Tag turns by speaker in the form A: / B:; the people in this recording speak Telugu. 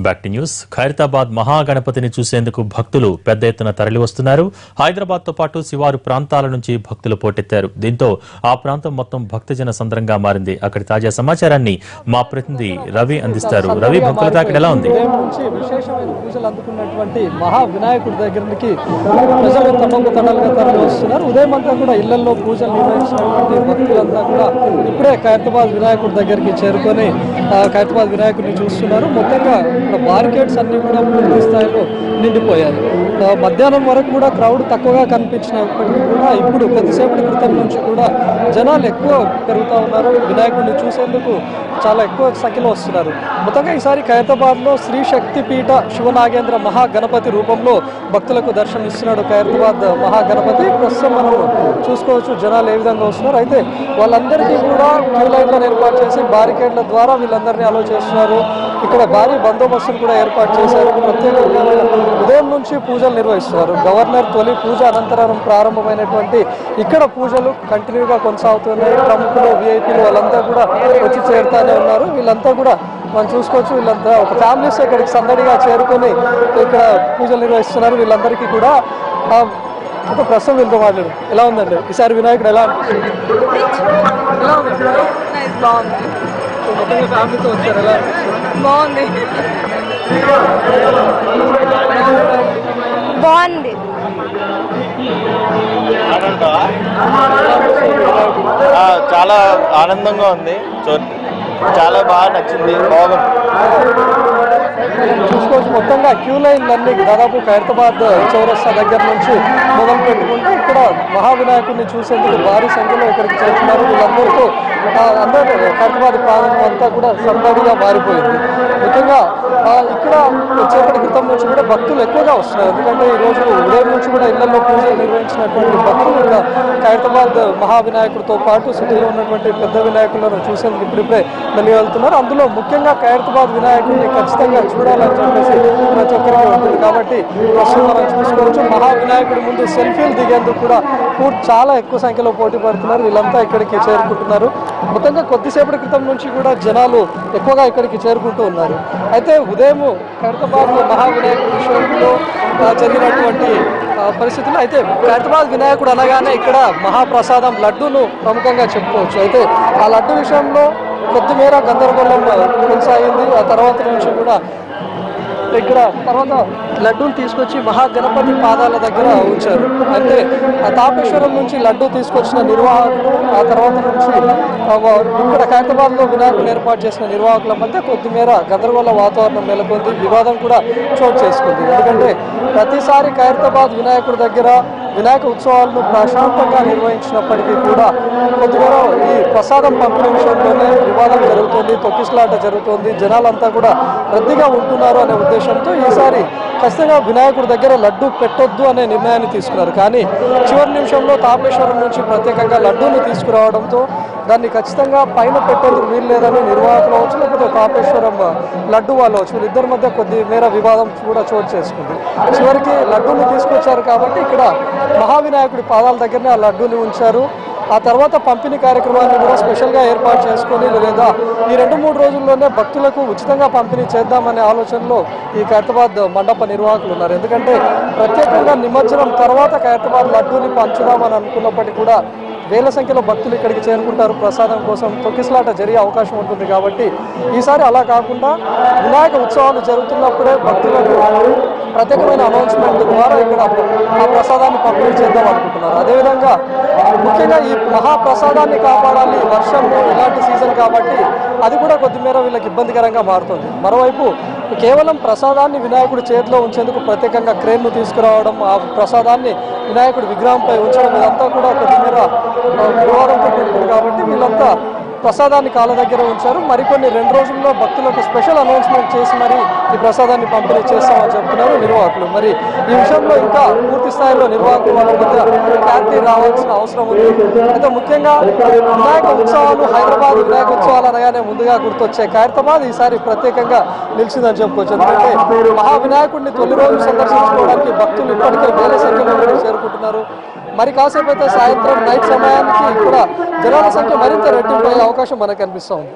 A: Back to news. ఖైరతాబాద్ మహాగణపతిని చూసేందుకు భక్తులు పెద్ద ఎత్తున తరలివస్తున్నారు. హైదరాబాద్ తో పాటు శివారు ప్రాంతాల నుంచి భక్తులు పోటెత్తారు. దీంతో ఆ ప్రాంతం మొత్తం భక్తజన సంద్రంగా మారింది. అక్కడి తాజా సమాచారాన్ని మా ప్రతినిధి రవి అందిస్తారు. రవి, భక్తులతో అక్కడ ఎలా ఉంది?
B: విశేషమైన పూజలు అందుకున్నటువంటి మహా వినాయకుడి దగ్గరికి ప్రజలు తమకు తరలి వస్తున్నారు. ఉదయం అంతా కూడా ఇళ్లలో పూజలు నిర్వహించినటువంటి భక్తులంతా కూడా ఇప్పుడే ఖైరతాబాద్ వినాయకుడి దగ్గరికి చేరుకొని ఖైరతాబాద్ వినాయకుడిని చూస్తున్నారు. మొత్తంగా బారికేడ్స్ అన్ని కూడా పూర్తి స్థాయిలో నిండిపోయాయి. మధ్యాహ్నం వరకు కూడా క్రౌడ్ తక్కువగా కనిపించినప్పటికీ కూడా ఇప్పుడు కొద్దిసేపటి క్రితం నుంచి కూడా జనాలు ఎక్కువ పెరుగుతూ ఉన్నారు. వినాయకుడిని చూసేందుకు చాలా ఎక్కువ సంఖ్యలో వస్తున్నారు. మొత్తంగా ఈసారి ఖైరతాబాద్లో శ్రీ శక్తిపీఠ శివనాగేంద్ర మహాగణపతి రూపంలో భక్తులకు దర్శనమిస్తున్నాడు ఖైరతాబాద్ మహాగణపతి. ప్రస్తుతం మనం చూసుకోవచ్చు జనాలు ఏ విధంగా వస్తున్నారు. అయితే వాళ్ళందరికీ కూడా క్యూ లైన్లను ఏర్పాటు చేసి బారికేడ్ల ద్వారా వీళ్ళందరినీ అలో చేస్తున్నారు. ఇక్కడ భారీ బందోబస్తును కూడా ఏర్పాటు చేశారు. ప్రత్యేకంగా ఉదయం నుంచి పూజలు నిర్వహిస్తున్నారు. గవర్నర్ తొలి పూజ అనంతరం ప్రారంభమైనటువంటి ఇక్కడ పూజలు కంటిన్యూగా కొనసాగుతున్నాయి. ప్రముఖులు, విఐపీలు వాళ్ళంతా కూడా వచ్చి చేరుతానే ఉన్నారు. వీళ్ళంతా కూడా మనం చూసుకోవచ్చు. వీళ్ళంతా ఒక ఫ్యామిలీస్ ఇక్కడికి సందడిగా చేరుకొని ఇక్కడ పూజలు నిర్వహిస్తున్నారు. వీళ్ళందరికీ కూడా ఒక ప్రస్తుతం వీళ్ళతో మాట్లాడు. ఎలా ఉందండి ఈసారి వినాయకుడు? ఎలా మొత్తంగా ఫ్యామిలీతో వచ్చారు. ఎలా
C: బాగుంది బాగుంది
D: చాలా ఆనందంగా ఉంది. చాలా బాగా నచ్చింది. బాగుంది.
B: చూసుకోవచ్చు మొత్తంగా క్యూ లైన్లన్నీ దాదాపు ఖైరతాబాద్ చౌరస్తా దగ్గర నుంచి మొదలు పెట్టుకుంటే ఇక్కడ మహావినాయకుడిని చూసేందుకు భారీ సంఖ్యలో ఇక్కడికి చేస్తున్నారు. వీళ్ళందరితో అందరూ ఖైరతాబాద్ ప్రాంతం అంతా కూడా సందడిగా మారిపోయింది. ముఖ్యంగా ఇక్కడ వచ్చేపటి క్రితం నుంచి కూడా భక్తులు ఎక్కువగా వస్తున్నారు. ఎందుకంటే ఈరోజు ఉదయం నుంచి కూడా ఇళ్లలో పూజలు నిర్వహించినటువంటి భక్తులు ఇక్కడ ఖైరతాబాద్ మహావినాయకుడితో పాటు సిటీలో ఉన్నటువంటి పెద్ద వినాయకులను చూసేందుకు ఇప్పుడిప్పుడే వెళ్ళి వెళ్తున్నారు. అందులో ముఖ్యంగా ఖైరతాబాద్ వినాయకుడిని ఖచ్చితంగా చూడాలని చెప్పేసి ప్రతి ఒక్కరికి ఉంటుంది. కాబట్టి ప్రస్తుతం మనం చూసుకోవచ్చు మహావినాయకుడి ముందు సెల్ఫీలు దిగేందుకు కూడా చాలా ఎక్కువ సంఖ్యలో పోటీ పడుతున్నారు. వీళ్ళంతా ఇక్కడికి చేరుకుంటున్నారు. మొత్తంగా కొద్దిసేపటి క్రితం నుంచి కూడా జనాలు ఎక్కువగా ఇక్కడికి చేరుకుంటూ ఉన్నారు. అయితే ఉదయం ఖైరతాబాద్ మహావినాయకుడి విషయంలో జరిగినటువంటి పరిస్థితులు అయితే ఖైరతాబాద్ వినాయకుడు అనగానే ఇక్కడ మహాప్రసాదం లడ్డూను ప్రముఖంగా చెప్పుకోవచ్చు. అయితే ఆ లడ్డు విషయంలో కొద్దిమేర గందరగోళం కొనసాగింది. ఆ తర్వాత నుంచి కూడా ఇక్కడ తర్వాత లడ్డూలు తీసుకొచ్చి మహాగణపతి పాదాల దగ్గర ఉంచారు. అంటే ఆ తాపేశ్వరం నుంచి లడ్డూ తీసుకొచ్చిన నిర్వాహకులు, ఆ తర్వాత నుంచి ఇక్కడ ఖైరతాబాద్లో వినాయకుడు ఏర్పాటు చేసిన నిర్వాహకుల మధ్య కొద్దిమేర గందరగోళ వాతావరణం నెలకొంది. వివాదం కూడా చోటు చేసుకుంది. ఎందుకంటే ప్రతిసారి ఖైరతాబాద్ వినాయకుడి దగ్గర వినాయక ఉత్సవాలను ప్రశాంతంగా నిర్వహించినప్పటికీ కూడా కొద్దిగా ఈ ప్రసాదం పంపిణీ విషయంలోనే వివాదం జరుగుతుంది, తొక్కిసలాట జరుగుతుంది. జనాలంతా కూడా రద్దీగా ఉంటున్నారు అనే ఉద్దేశంతో ఈసారి ఖచ్చితంగా వినాయకుడి దగ్గర లడ్డూ పెట్టొద్దు అనే నిర్ణయాన్ని తీసుకున్నారు. కానీ చివరి నిమిషంలో తాపేశ్వరం నుంచి ప్రత్యేకంగా లడ్డూని తీసుకురావడంతో దాన్ని ఖచ్చితంగా పైన పెట్టేందుకు వీలు లేదని నిర్వాహకులు అవచ్చు, లేకపోతే తాపేశ్వరం లడ్డు వాళ్ళు అవచ్చు, వీళ్ళిద్దరి మధ్య కొద్ది మేర వివాదం కూడా చోటు చేసుకుంది. చివరికి లడ్డూని తీసుకొచ్చారు కాబట్టి ఇక్కడ మహావినాయకుడి పాదాల దగ్గరనే ఆ లడ్డూని ఉంచారు. ఆ తర్వాత పంపిణీ కార్యక్రమాన్ని కూడా స్పెషల్గా ఏర్పాటు చేసుకొని లేదా ఈ 2-3 రోజుల్లోనే భక్తులకు ఉచితంగా పంపిణీ చేద్దామనే ఆలోచనలో ఈ ఖైరతాబాద్ మండప నిర్వాహకులు ఉన్నారు. ఎందుకంటే ప్రత్యేకంగా నిమజ్జనం తర్వాత ఖైరతాబాద్ లడ్డూని పంచుదామని అనుకున్నప్పటికీ కూడా వేల సంఖ్యలో భక్తులు ఇక్కడికి చేరుకుంటారు. ప్రసాదం కోసం తొక్కిసలాట జరిగే అవకాశం ఉంటుంది. కాబట్టి ఈసారి అలా కాకుండా వినాయక ఉత్సవాలు జరుగుతున్నప్పుడే భక్తులకు ప్రత్యేకమైన అనౌన్స్మెంట్ ద్వారా ఇక్కడ ఆ ప్రసాదాన్ని పంపిణీ చేద్దాం అనుకుంటున్నారు. అదేవిధంగా ముఖ్యంగా ఈ మహాప్రసాదాన్ని కాపాడాలి. వర్షం ఇలాంటి సీజన్ కాబట్టి అది కూడా కొద్దిమేర వీళ్ళకి ఇబ్బందికరంగా మారుతుంది. మరోవైపు కేవలం ప్రసాదాన్ని వినాయకుడి చేతిలో ఉంచేందుకు ప్రత్యేకంగా క్రేన్ను తీసుకురావడం, ఆ ప్రసాదాన్ని వినాయకుడి విగ్రహంపై ఉంచడం ఇదంతా కూడా కొద్దిమేర వివాదంతో కూడుకుంది. కాబట్టి వీళ్ళంతా ప్రసాదాన్ని కాళ్ళ దగ్గర ఉంచారు. మరికొన్ని 2 రోజుల్లో భక్తులకు స్పెషల్ అనౌన్స్మెంట్ చేసి మరి ఈ ప్రసాదాన్ని పంపిణీ చేస్తామని చెప్తున్నారు నిర్వాహకులు. మరి ఈ విషయంలో ఇంకా పూర్తి స్థాయిలో నిర్వాహకుల వాళ్ళ మధ్య క్లారిటీ రావాల్సిన అవసరం ఉంది. అయితే ముఖ్యంగా వినాయక ఉత్సవాలు, హైదరాబాద్ వినాయక ఉత్సవాలు అనగానే ముందుగా గుర్తొచ్చే ఖైరతాబాద్ ఈసారి ప్రత్యేకంగా నిలిచిందని చెప్పుకోవచ్చు. ఎందుకంటే మహావినాయకుడిని తొలి రోజు సందర్శించుకోవడానికి భక్తులు ఇప్పటికే వేల సంఖ్యలో చేరుకుంటున్నారు. మరి కాసేపు అయితే సాయంత్రం నైట్ సమయానికి కూడా జనాల సంఖ్య మరింత రెట్టింపు అయ్యే అవకాశం మనకు కనిపిస్తూ ఉంది.